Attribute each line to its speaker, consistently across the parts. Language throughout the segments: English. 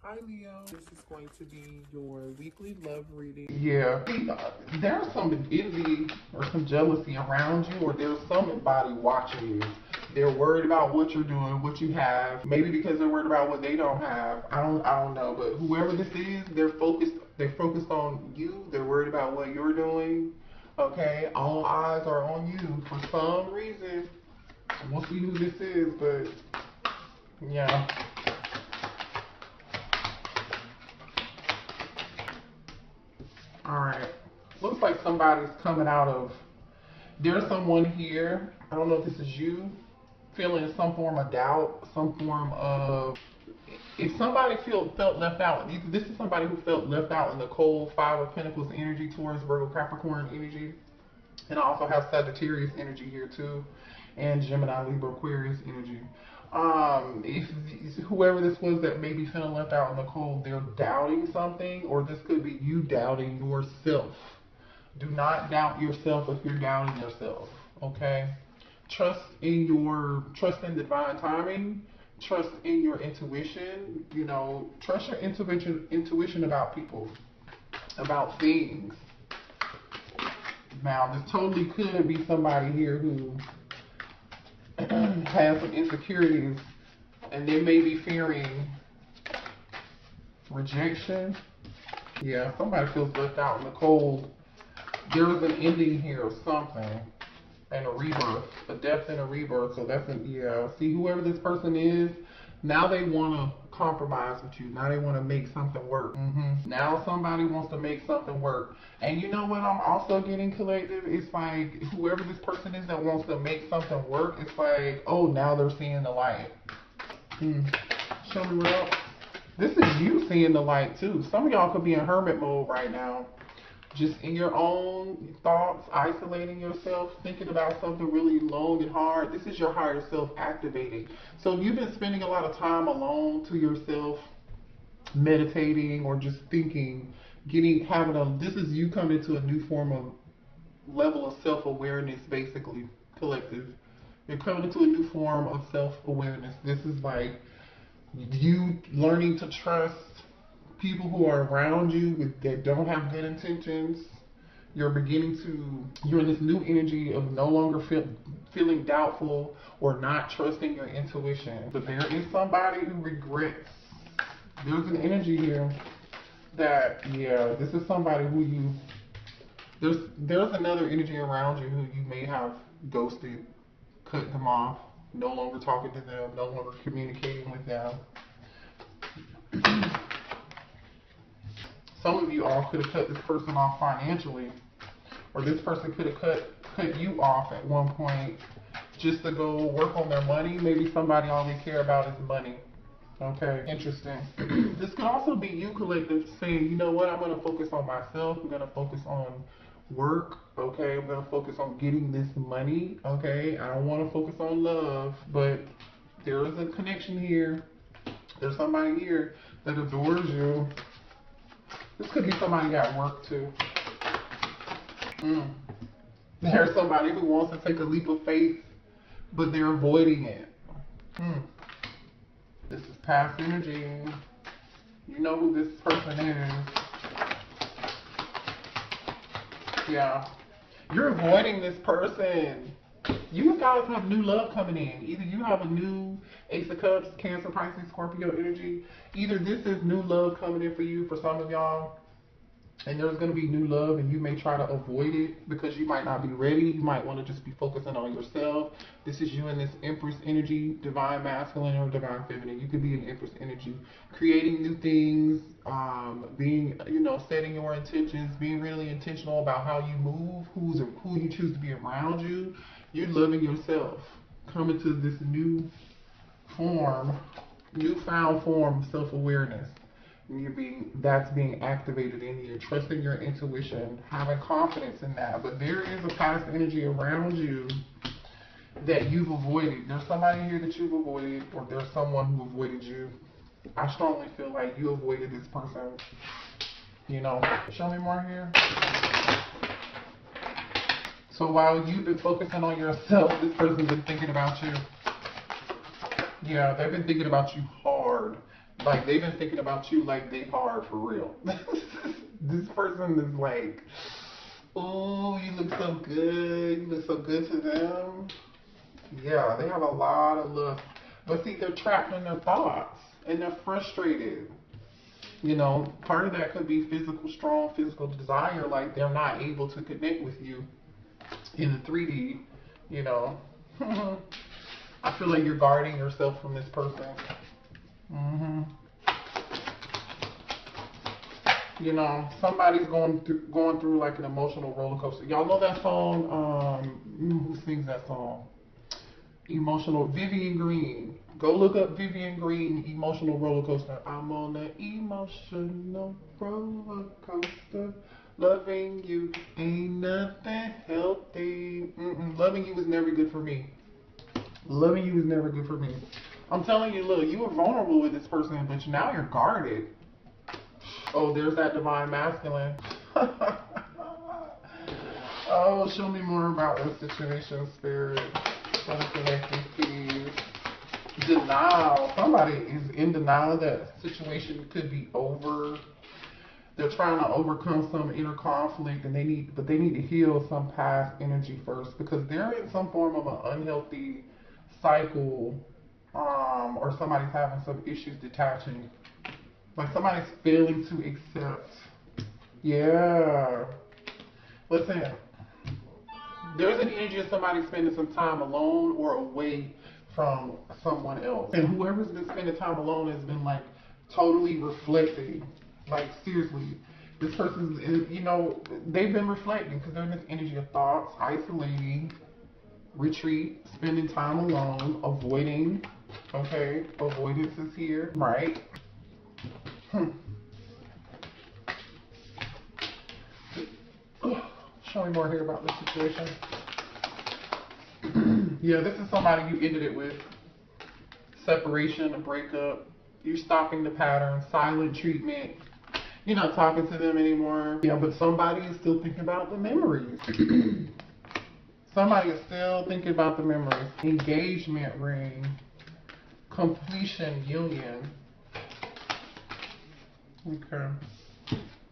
Speaker 1: Hi Leo, this is going to be your weekly love reading. Yeah, there's some envy or some jealousy around you, or there's somebody watching you. They're worried about what you're doing, what you have. Maybe because they're worried about what they don't have. I don't know. But whoever this is, they're focused on you. They're worried about what you're doing. Okay, all eyes are on you for some reason. We'll see who this is, but yeah. Alright. Looks like somebody's coming out of. There's someone here. I don't know if this is you. Feeling some form of doubt, some form of. If somebody felt left out, this is somebody who felt left out in the cold Five of Pentacles energy, Taurus, Virgo, Capricorn energy. And I also have Sagittarius energy here too. And Gemini, Libra, Aquarius energy. If whoever this was that may be feeling left out in the cold, they're doubting something, or this could be you doubting yourself. Do not doubt yourself if you're doubting yourself, okay? Trust in divine timing. Trust in your intuition. You know, trust your intuition about people, about things. Now, this totally could be somebody here who has some insecurities, and they may be fearing rejection. Yeah, somebody feels left out in the cold. There is an ending here of something, and a rebirth, a death and a rebirth. So that's see, whoever this person is, now they want to compromise with you. Now they want to make something work. Now somebody wants to make something work. And you know what I'm also getting, collective? It's like whoever this person is that wants to make something work, it's like, oh, now they're seeing the light. Show me what else. This is you seeing the light too. Some of y'all could be in hermit mode right now. Just in your own thoughts, isolating yourself, thinking about something really long and hard. This is your higher self activating. So you've been spending a lot of time alone to yourself, meditating or just thinking, this is you coming to a new form of level of self-awareness, basically, collective. You're coming to a new form of self-awareness. This is like you learning to trust people who are around you that don't have good intentions. You're in this new energy of no longer feeling doubtful or not trusting your intuition. But there is somebody who regrets. There's an energy here that, this is somebody who there's another energy around you who you may have ghosted, cut them off, no longer talking to them, no longer communicating with them. Some of you all could have cut this person off financially, or this person could have cut you off at one point just to go work on their money. Maybe somebody all they care about is money. Okay, interesting. This could also be you, collective, saying, you know what, I'm going to focus on myself. I'm going to focus on work. Okay, I'm going to focus on getting this money. Okay, I don't want to focus on love, but there is a connection here. There's somebody here that adores you. This could be somebody at work too. There's somebody who wants to take a leap of faith, but they're avoiding it. This is past energy. You know who this person is. Yeah. You're avoiding this person. You guys have new love coming in. Either you have a new Ace of Cups, Cancer, Pisces, Scorpio energy. Either this is new love coming in for you, for some of y'all, and there's going to be new love, and you may try to avoid it because you might not be ready. You might want to just be focusing on yourself. This is you in this Empress energy, divine masculine or divine feminine. You could be in Empress energy, creating new things, being, setting your intentions, being really intentional about how you move, who you choose to be around you. You're loving yourself, coming to this newfound form of self-awareness. That's being activated in you, trusting your intuition, having confidence in that. But there is a past energy around you that you've avoided. There's somebody here that you've avoided, or there's someone who avoided you. I strongly feel like you avoided this person. Show me more here. So while you've been focusing on yourself, this person's been thinking about you. Yeah, they've been thinking about you hard. Like, they've been thinking about you like they hard for real. This person is like, oh, you look so good. You look so good to them. Yeah, they have a lot of love. But see, they're trapped in their thoughts and they're frustrated. You know, part of that could be strong physical desire. Like, they're not able to connect with you in the 3D, you know. I feel like you're guarding yourself from this person. You know, somebody's going through like an emotional roller coaster. Y'all know that song? Who sings that song? Emotional, Vivian Green. Go look up Vivian Green, Emotional Roller Coaster. I'm on an emotional roller coaster. Loving you ain't nothing healthy. Loving you was never good for me. Loving you was never good for me. I'm telling you, look, you were vulnerable with this person, but now you're guarded. Oh, there's that divine masculine. Oh, show me more about this situation, spirit. Denial. Somebody is in denial that situation could be over. They're trying to overcome some inner conflict, and they need to heal some past energy first, because they're in some form of an unhealthy cycle, or somebody's having some issues detaching. Like, somebody's failing to accept. Yeah. Listen, there's an energy of somebody spending some time alone or away from someone else. And whoever's been spending time alone has been like totally reflecting. Like, seriously, this person's, you know, they've been reflecting because they're in this energy of thoughts, isolating, retreat, spending time alone, avoiding. Okay, avoidance is here, right? Show me more here about this situation. Yeah, this is somebody you ended it with. Separation, a breakup. You're stopping the pattern, silent treatment. You're not talking to them anymore. Yeah, but somebody is still thinking about the memories. Somebody is still thinking about the memories. Engagement ring. Completion, union. Okay.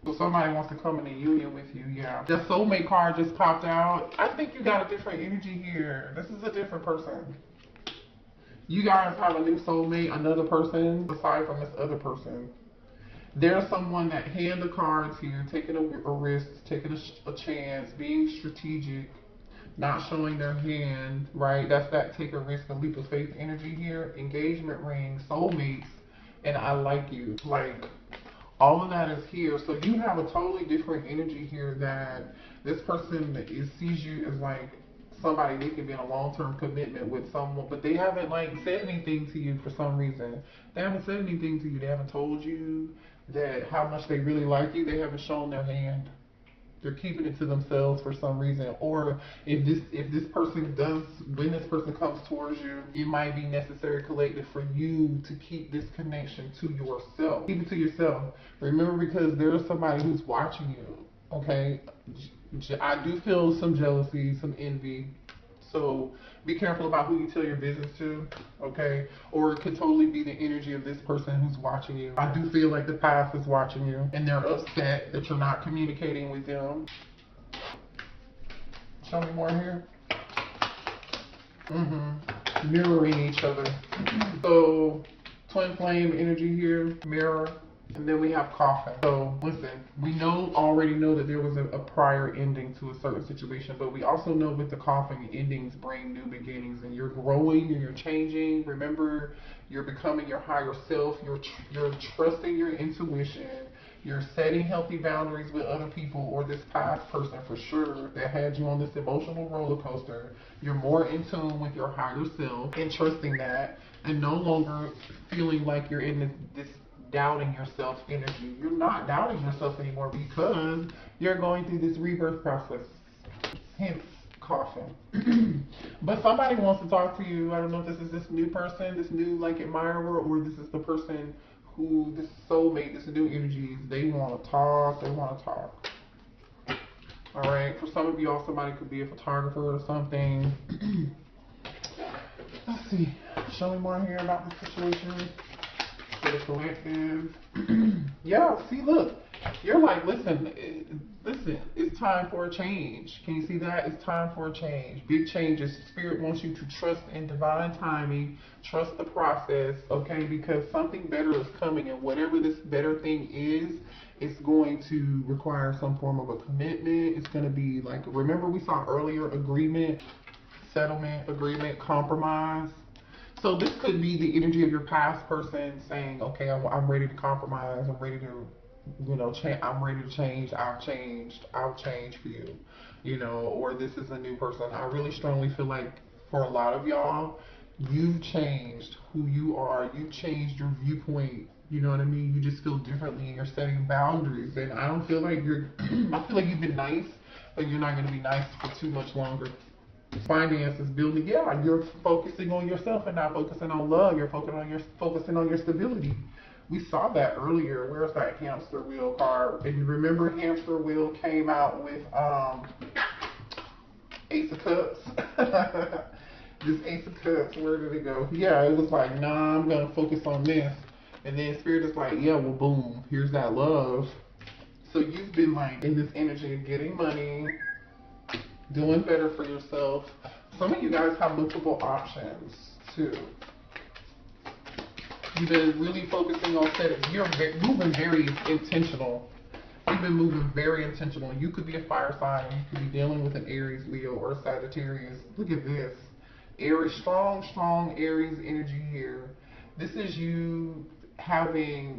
Speaker 1: So somebody wants to come in a union with you, yeah. The soulmate card just popped out. I think you got a different energy here. This is a different person. You guys have a new soulmate, another person, aside from this other person. There's someone that hand the cards here, taking a risk, taking a chance, being strategic, not showing their hand, right? That's that take a risk, a leap of faith energy here. Engagement ring, soulmates, and I like you. Like, all of that is here. So you have a totally different energy here, that this person sees you as like somebody they can be in a long-term commitment with someone, but they haven't like said anything to you for some reason. They haven't said anything to you. They haven't told you that how much they really like you. They haven't shown their hand. They're keeping it to themselves for some reason. Or if this person does, when this person comes towards you, it might be necessary collective for you to keep this connection to yourself. Keep it to yourself. Remember, because there's somebody who's watching you. Okay, I do feel some jealousy, some envy. So be careful about who you tell your business to, okay? Or it could totally be the energy of this person who's watching you. I do feel like the past is watching you, and they're upset that you're not communicating with them. Show me more here. Mirroring each other. So twin flame energy here, mirror. And then we have coffin. So listen, we already know that there was a prior ending to a certain situation, but we also know with the coffin, endings bring new beginnings, and you're growing and you're changing. Remember, you're becoming your higher self. You're trusting your intuition. You're setting healthy boundaries with other people or this past person for sure that had you on this emotional roller coaster. You're more in tune with your higher self and trusting that, and no longer feeling like you're in this doubting yourself energy. You're not doubting yourself anymore because you're going through this rebirth process. Hence, coffin. But somebody wants to talk to you. I don't know if this is this new person, this new like admirer, or this is the person who, this soulmate, this new energies. They want to talk. They want to talk. All right. For some of y'all, somebody could be a photographer or something. Let's see. Show me more here about the situation. for the collective. Yeah, see, look. You're like, listen, it's time for a change. Can you see that? It's time for a change. Big changes. Spirit wants you to trust in divine timing. Trust the process, okay? Because something better is coming, and whatever this better thing is, it's going to require some form of a commitment. It's going to be like, remember we saw earlier, agreement, settlement, agreement, compromise. So this could be the energy of your past person saying, okay, I'm ready to compromise. I'm ready to, I'm ready to change. I've changed. I'll change for you, or this is a new person. I really strongly feel like for a lot of y'all, you've changed who you are. You've changed your viewpoint. You know what I mean? You just feel differently and you're setting boundaries. And I don't feel like I feel like you've been nice, but you're not going to be nice for too much longer. Finances, building, yeah, you're focusing on yourself and not focusing on love. You're focusing on your stability. We saw that earlier. Where's that hamster wheel card? And you remember hamster wheel came out with Ace of Cups. This Ace of Cups, where did it go? Yeah, it was like, nah, I'm gonna focus on this. And then Spirit is like, yeah, well, boom, here's that love. So you've been like in this energy of getting money, doing better for yourself. Some of you guys have multiple options too. You've been really focusing on setting. You're moving very intentional. You've been moving very intentional. You could be a fire sign. You could be dealing with an Aries, Leo, or Sagittarius. Look at this. Aries, strong Aries energy here. This is you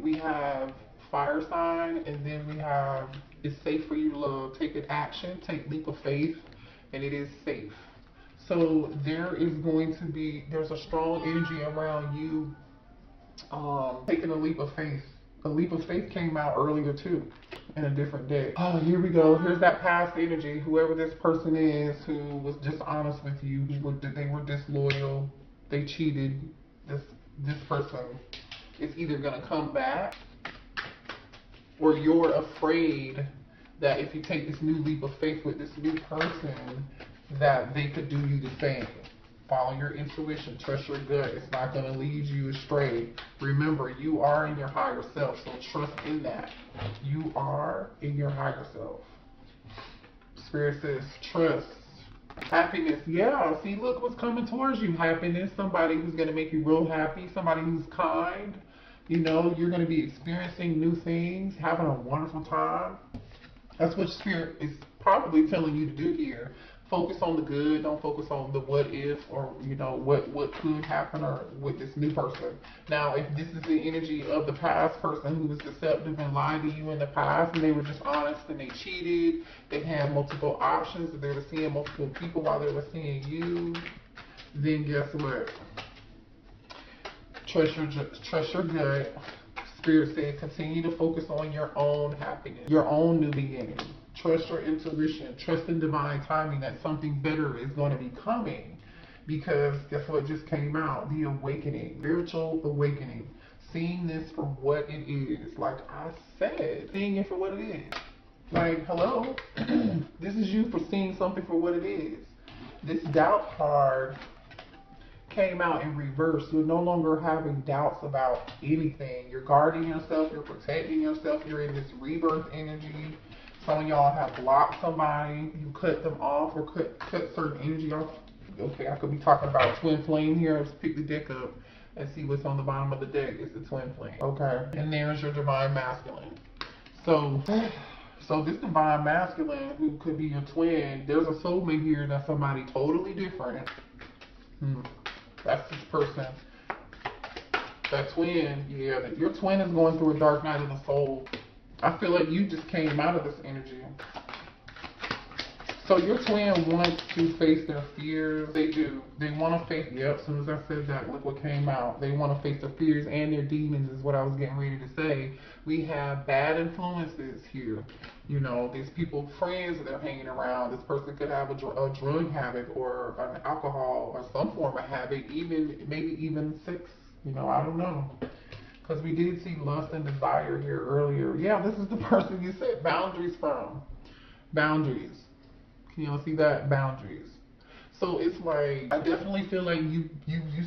Speaker 1: we have fire sign, and then we have it's safe for you to love. Take an action, take leap of faith, and it is safe. So there's a strong energy around you taking a leap of faith. A leap of faith came out earlier too, in a different day. Oh, here we go. Here's that past energy. Whoever this person is who was dishonest with you, they were disloyal, they cheated. This person is either gonna come back, or you're afraid that if you take this new leap of faith with this new person, that they could do you the same. Follow your intuition, trust your gut. It's not going to lead you astray. Remember, you are in your higher self, so trust in that. You are in your higher self. Spirit says, trust. Happiness, yeah. See, look what's coming towards you. Happiness, somebody who's going to make you real happy, somebody who's kind. You're going to be experiencing new things, having a wonderful time. That's what Spirit is probably telling you to do here. Focus on the good, don't focus on the what if, or what could happen, or with this new person. Now, if this is the energy of the past person who was deceptive and lied to you in the past, and they were dishonest and they cheated, they had multiple options, they were seeing multiple people while they were seeing you, then guess what? Trust your gut. Spirit said, continue to focus on your own happiness, your own new beginning. Trust your intuition. Trust in divine timing that something better is going to be coming. Because guess what just came out? The awakening. Spiritual awakening. Seeing this for what it is. Like I said, seeing it for what it is. Like, hello? This is you for seeing something for what it is. This doubt card came out in reverse. You're no longer having doubts about anything. You're guarding yourself. You're protecting yourself. You're in this rebirth energy. Some of y'all have blocked somebody. You cut them off, or cut certain energy off. Okay, I could be talking about twin flame here. Let's pick the deck up and see what's on the bottom of the deck. It's the twin flame. Okay, and there's your divine masculine. So this divine masculine, who could be your twin, there's a soulmate here that's somebody totally different. That's this person. That twin, yeah, your twin is going through a dark night of the soul. I feel like you just came out of this energy. So your twin wants to face their fears. They do. They want to face, yep, as soon as I said that, look what came out. They want to face their fears and their demons is what I was getting ready to say. We have bad influences here. These people, friends that they're hanging around. This person could have a drug habit, or an alcohol, or some form of habit, maybe even sex. I don't know. Because we did see lust and desire here earlier. Yeah, this is the person you set boundaries from. Boundaries. Can y'all see that? Boundaries. So it's like, I definitely feel like you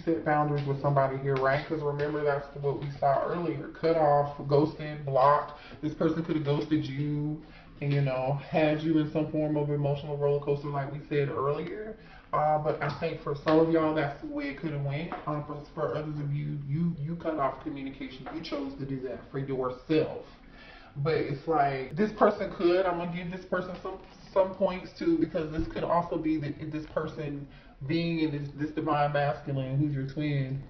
Speaker 1: set boundaries with somebody here, right? Because remember, that's what we saw earlier. Cut off, ghosted, blocked. This person could have ghosted you and, you know, had you in some form of emotional roller coaster like we said earlier. But I think for some of y'all, that's the way it could have went. But for others of you, you cut off communication. You chose to do that for yourself. But it's like, this person could, I'm gonna give this person some points too, because this could also be that this person being in this divine masculine who's your twin,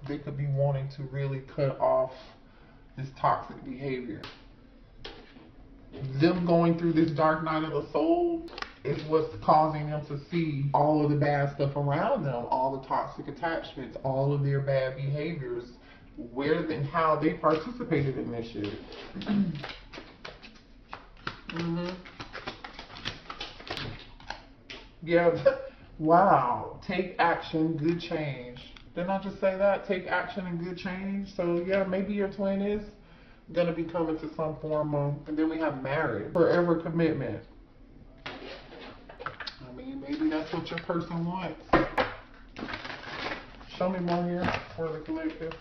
Speaker 1: they could be wanting to really cut off this toxic behavior. Them going through this dark night of the soul is what's causing them to see all of the bad stuff around them, all the toxic attachments, all of their bad behaviors, where and how they participated in this shit. Yeah. Wow. Take action, good change. Didn't I just say that? Take action and good change. So yeah, maybe your twin is gonna be coming to some form of, and then we have marriage, forever commitment. I mean, maybe that's what your person wants. Show me more here for the collective.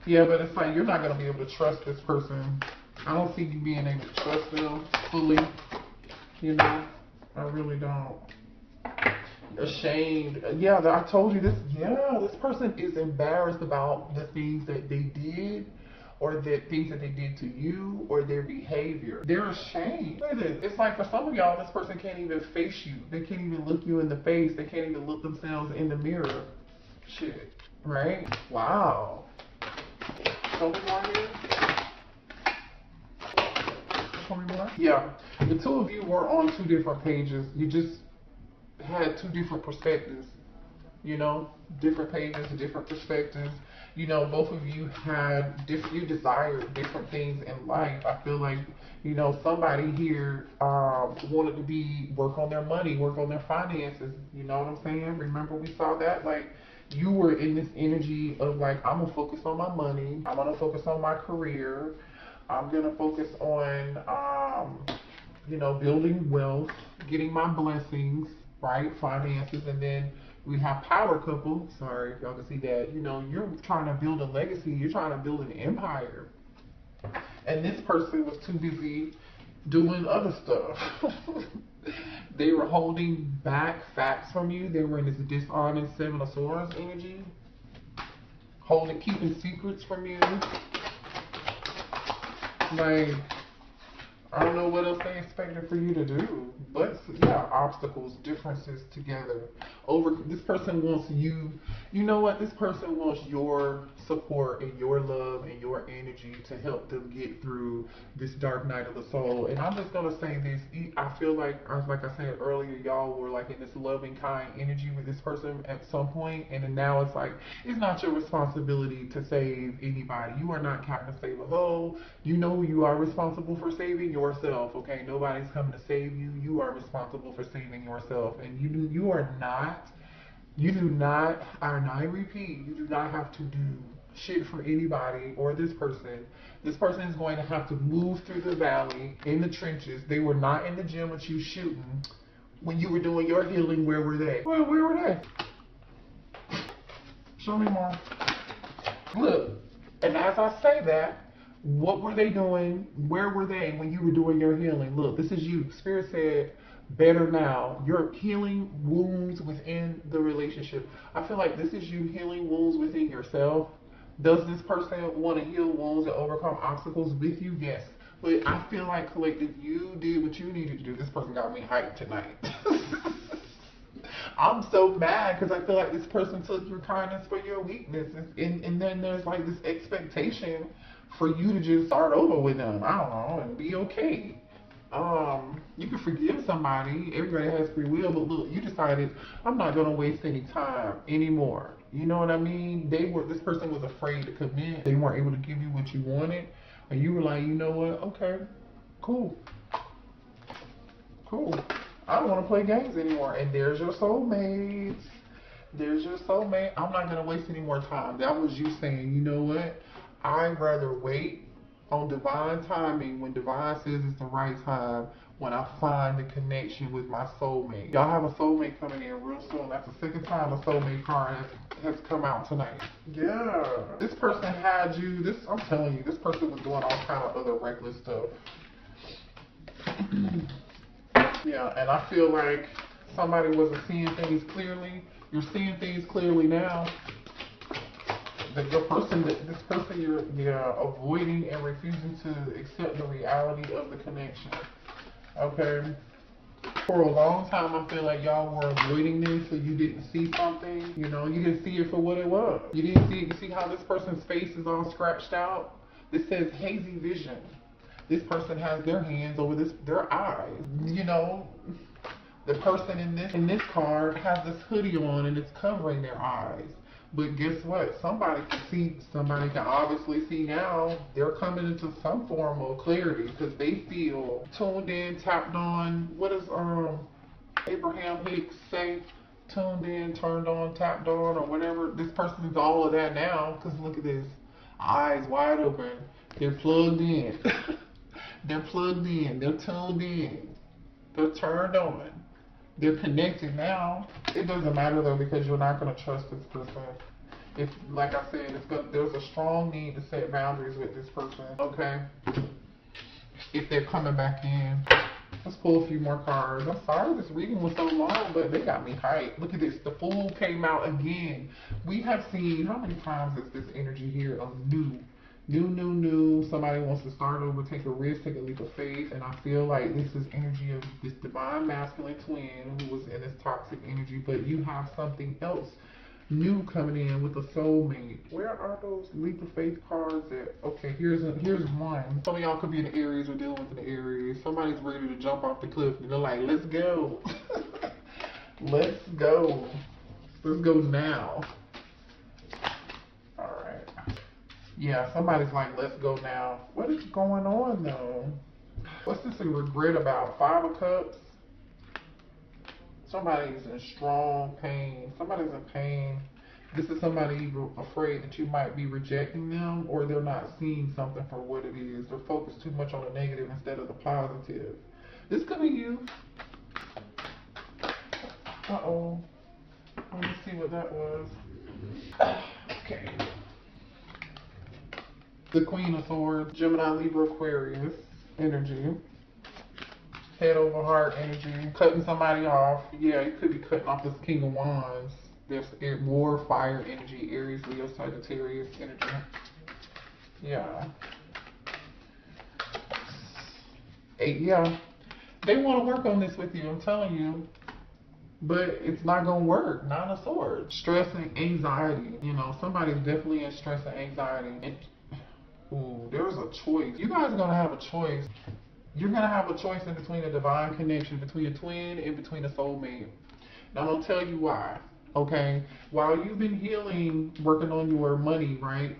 Speaker 1: Yeah, but it's like, you're not gonna be able to trust this person. I don't see you being able to trust them fully. You know, I really don't. Ashamed. Yeah, I told you this. Yeah, this person is embarrassed about the things that they did, or the things that they did to you, or their behavior. They're ashamed. Look at this. It's like, for some of y'all, this person can't even face you. They can't even look you in the face. They can't even look themselves in the mirror. Shit. Right? Wow. Show me more here. Show me more. Yeah. The two of you were on two different pages. You just had two different perspectives, you know, different pages, different perspectives. You know, both of you had you desired different things in life. I feel like, you know, somebody here wanted to work on their money, work on their finances. You know what I'm saying? Remember we saw that? Like, you were in this energy of like, I'm gonna focus on my money, I'm gonna focus on my career, I'm gonna focus on you know, building wealth, getting my blessings, right? Finances. And then we have power couple. Sorry if y'all can see that. You know, you're trying to build a legacy. You're trying to build an empire. And this person was too busy doing other stuff. They were holding back facts from you. They were in this dishonest Seven of Swords energy. Keeping secrets from you. Like, I don't know what else they expected for you to do, but yeah, obstacles, differences together. This person wants you, you know what, this person wants your support and your love and your energy to help them get through this dark night of the soul. And I'm just going to say this, I feel like I said earlier, y'all were like in this loving, kind energy with this person at some point, and then now it's like, it's not your responsibility to save anybody. You are not Captain Save a Ho. You know you are responsible for saving yourself, okay? Nobody's coming to save you. You are responsible for saving yourself. And you are not, and I repeat, you do not have to do shit for anybody or this person. This person is going to have to move through the valley, in the trenches. They were not in the gym with you shooting. When you were doing your healing, where were they? Where were they? Show me more. Look, and as I say that, what were they doing? Where were they when you were doing your healing? Look, this is you. Spirit said, better now. You're healing wounds within the relationship. I feel like this is you healing wounds within yourself. Does this person want to heal wounds and overcome obstacles with you? Yes. But I feel like, collective, you did what you needed to do. This person got me hyped tonight. I'm so mad because I feel like this person took your kindness for your weakness. And then there's like this expectation for you to just start over with them. I don't know, and be okay. You can forgive somebody. Everybody has free will, but look, you decided, I'm not gonna waste any time anymore. You know what I mean? This person was afraid to commit. They weren't able to give you what you wanted, and you were like, you know what? Okay, cool. I don't want to play games anymore. And there's your soulmate. There's your soulmate. I'm not gonna waste any more time. That was you saying, you know what? I'd rather wait On divine timing, when divine says it's the right time, when I find the connection with my soulmate. Y'all have a soulmate coming in real soon. That's the second time a soulmate card has come out tonight. Yeah. This person had you, I'm telling you, this person was doing all kind of other reckless stuff. Yeah, and I feel like somebody wasn't seeing things clearly. You're seeing things clearly now. This person you're avoiding and refusing to accept the reality of the connection. Okay? For a long time, I feel like y'all were avoiding this, so you didn't see something. You know, you didn't see it for what it was. You didn't see it. You see how this person's face is all scratched out? This says hazy vision. This person has their hands over their eyes. You know, the person in this card has this hoodie on and it's covering their eyes. But guess what? Somebody can obviously see now. They're coming into some form of clarity because they feel tuned in, tapped on. What does Abraham Hicks say? Tuned in, turned on, tapped on, or whatever. This person is all of that now because look at this. Eyes wide open. They're plugged in. They're plugged in. They're tuned in. They're turned on. They're connected now. It doesn't matter though because you're not going to trust this person. If, like I said, there's a strong need to set boundaries with this person. Okay. If they're coming back in. Let's pull a few more cards. I'm sorry this reading was so long, but they got me hyped. Look at this. The Fool came out again. We have seen, how many times is this energy here of new? Somebody wants to start over, take a risk, take a leap of faith. And I feel like this is energy of this divine masculine twin who was in this toxic energy. But you have something else new coming in with a soulmate. Where are those leap of faith cards at? Okay, here's one. Some of y'all could be in the Aries or dealing with an Aries. Somebody's ready to jump off the cliff and they're like, let's go. Let's go. Let's go now. Yeah, somebody's like, let's go now. What is going on, though? What's this a regret about? 5 of Cups? Somebody's in strong pain. Somebody's in pain. This is somebody afraid that you might be rejecting them or they're not seeing something for what it is. They're focused too much on the negative instead of the positive. This could be you. Uh-oh. Let me see what that was. Okay. The Queen of Swords, Gemini, Libra, Aquarius energy. Head over heart energy. Cutting somebody off. Yeah, you could be cutting off this King of Wands. There's war, fire energy, Aries, Leo, Sagittarius energy. Yeah. Yeah. They want to work on this with you, I'm telling you. But it's not going to work. 9 of Swords. Stress and anxiety. You know, somebody's definitely in stress and anxiety. Ooh, there's a choice. You guys are going to have a choice. You're going to have a choice in between a divine connection, between a twin and between a soulmate. Now, I'm going to tell you why, okay? While you've been healing, working on your money, right?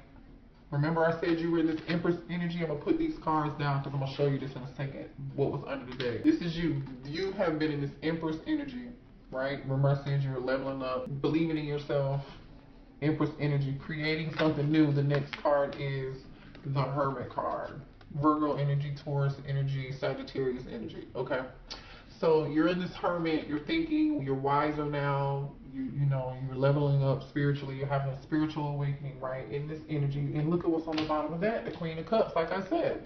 Speaker 1: Remember I said you were in this Empress energy? I'm going to put these cards down because I'm going to show you this in a second, what was under the deck. This is you. You have been in this Empress energy, right? Remember I said you were leveling up, believing in yourself, Empress energy, creating something new. The next card is the Hermit card. Virgo energy, Taurus energy, Sagittarius energy. Okay, so you're in this Hermit. You're thinking. You're wiser now. You know you're leveling up spiritually. You're having a spiritual awakening, right? In this energy. And look at what's on the bottom of that. The Queen of Cups. Like I said,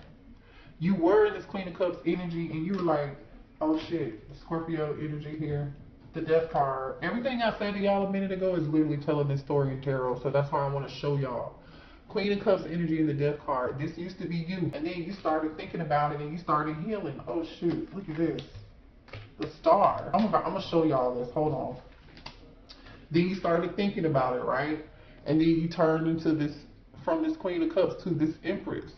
Speaker 1: you were in this Queen of Cups energy, and you were like, oh shit, Scorpio energy here. The Death card. Everything I said to y'all a minute ago is literally telling this story in tarot. So that's why I want to show y'all. Queen of Cups energy in the Death card. This used to be you. And then you started thinking about it and you started healing. Oh shoot, look at this. The Star. I'm gonna show y'all this. Hold on. Then you started thinking about it, right? And then you turned into this, from this Queen of Cups to this Empress.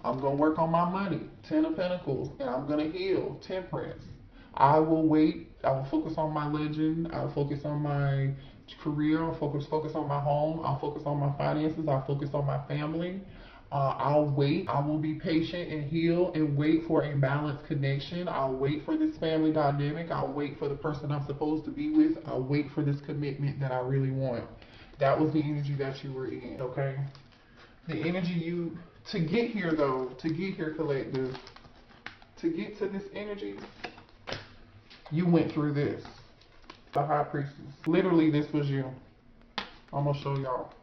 Speaker 1: I'm gonna work on my money. 10 of Pentacles. And I'm gonna heal. Temperance. I will wait. I will focus on my legend. I'll focus on my career. I'll focus on my home. I'll focus on my finances. I'll focus on my family. I'll wait. I will be patient and heal and wait for a balanced connection. I'll wait for this family dynamic. I'll wait for the person I'm supposed to be with. I'll wait for this commitment that I really want. That was the energy that you were in, okay? The energy To get here though, to get here, collective, to get to this energy, you went through this. The High Priestess. Literally, this was you. I'm gonna show y'all.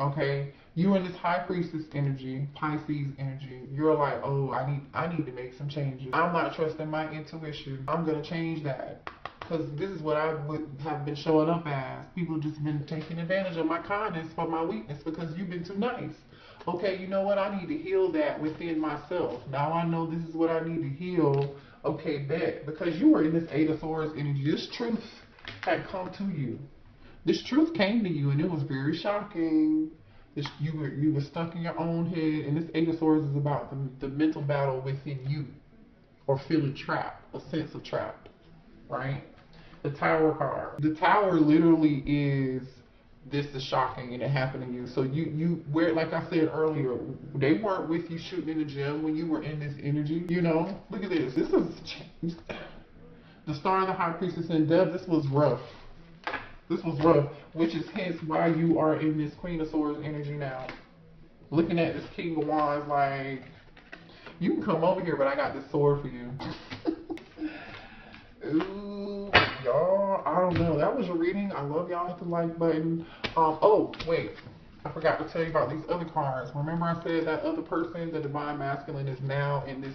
Speaker 1: Okay? You in this High Priestess energy, Pisces energy. You're like, oh, I need to make some changes. I'm not trusting my intuition. I'm gonna change that. Because this is what I would have been showing up as. People just been taking advantage of my kindness for my weakness because you've been too nice. Okay, you know what? I need to heal that within myself. Now I know this is what I need to heal. Okay, bet. Because you were in this Eight of Swords energy. This truth had come to you. This truth came to you, and it was very shocking. You were stuck in your own head, and this Eight of Swords is about the mental battle within you, or feeling trapped, a sense of trapped, right? The Tower card. The Tower literally is, this is shocking, and it happened to you. So you where, like I said earlier, they weren't with you shooting in the gym when you were in this energy. You know, look at this. This is the Star of the High Priestess in depth. This was rough. This was rough, which is hence why you are in this Queen of Swords energy now. Looking at this King of Wands, like, you can come over here, but I got this sword for you. Ooh, y'all, I don't know. That was your reading. I love y'all. Hit the like button. Oh, wait. I forgot to tell you about these other cards. Remember I said that other person, the Divine Masculine, is now in this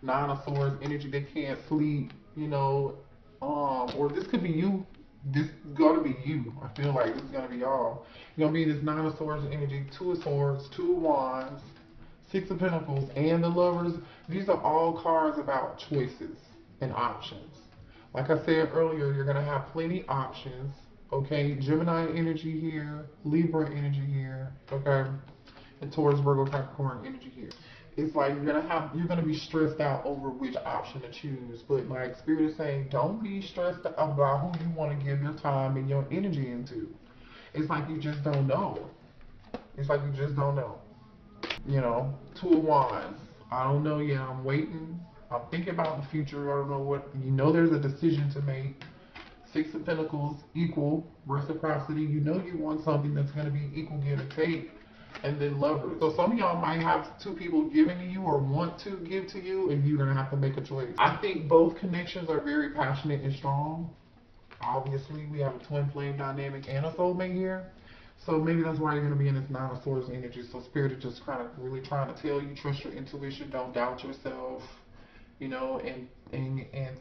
Speaker 1: Nine of Swords energy. They can't sleep, you know, or this could be you. This is gonna be you. I feel like this is gonna be y'all. You're gonna be in this Nine of Swords energy, Two of Swords, Two of Wands, Six of Pentacles, and the Lovers. These are all cards about choices and options. Like I said earlier, you're gonna have plenty options. Okay, Gemini energy here, Libra energy here, okay, and Taurus, Virgo, Capricorn energy here. It's like you're gonna be stressed out over which option to choose. But like Spirit is saying, don't be stressed about who you want to give your time and your energy into. It's like you just don't know. It's like you just don't know. You know, Two of Wands. I don't know yet. I'm waiting. I'm thinking about the future. I don't know what. You know, there's a decision to make. Six of Pentacles, equal reciprocity. You know you want something that's gonna be equal give and take. And then Lovers. So some of y'all might have two people giving to you or want to give to you, and you're going to have to make a choice. I think both connections are very passionate and strong. Obviously, we have a twin flame dynamic and a soulmate here. So maybe that's why you're going to be in this Nine of Swords energy. So Spirit is just kind of really trying to tell you, trust your intuition, don't doubt yourself, you know, and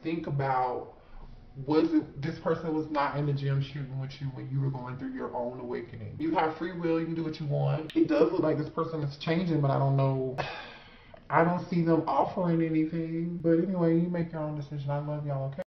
Speaker 1: think about, this person was not in the gym shooting with you when you were going through your own awakening. You have free will, you can do what you want. It does look like this person is changing, but I don't know. I don't see them offering anything. But anyway, you make your own decision. I love y'all, okay?